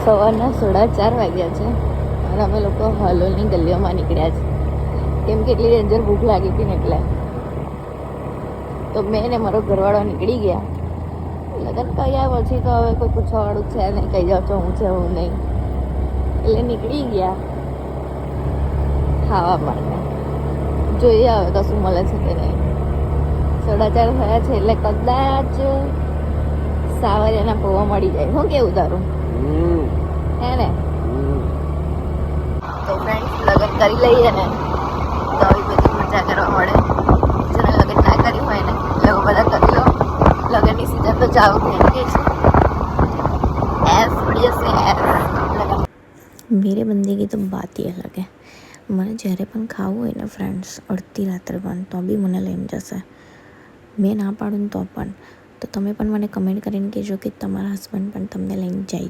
સવારના 4:30 વાગ્યા છે અને અમે લોકો હાલોલની ગલીઓમાં નીકળ્યા છે કેમ કે એટલી ડેન્જર ભૂખ લાગી હતી ને એટલે. તો મેં ને મારો ઘરવાળો નીકળી ગયા. લગન કર્યા પછી તો હવે કોઈ પૂછવાવાળું છે નહીં, કહી જાઓ છો હું છે હું નહીં, એટલે નીકળી ગયા ખાવા માટે. જોઈએ હવે તો શું મળે છે કે નહીં. 4:30 થયા છે એટલે કદાચ સાવરિયાના પૌવા મળી જાય. શું કેવું તારું? હે ને? તો ફ્રેન્ડ્સ, લગન કરી લઈએ ને તો આવી બધી મજા કરવા મળે. જેને લગન ના કરી હોય ને લોકો બધા કરી લો. લગનની સીઝન તો ચાલુ થઈ ગઈ છે. मेरे बंदे की तो बात ही अलग है. મને જ્યારે પણ ખાવું હોય ને ફ્રેન્ડ્સ, અડધી રાત્રે પણ તો બી મને લઈને જશે. મેં ના પાડું તો પણ. તો તમે પણ મને કમેન્ટ કરીને કહેજો કે તમારા હસબન્ડ પણ તમને લઈને જાય.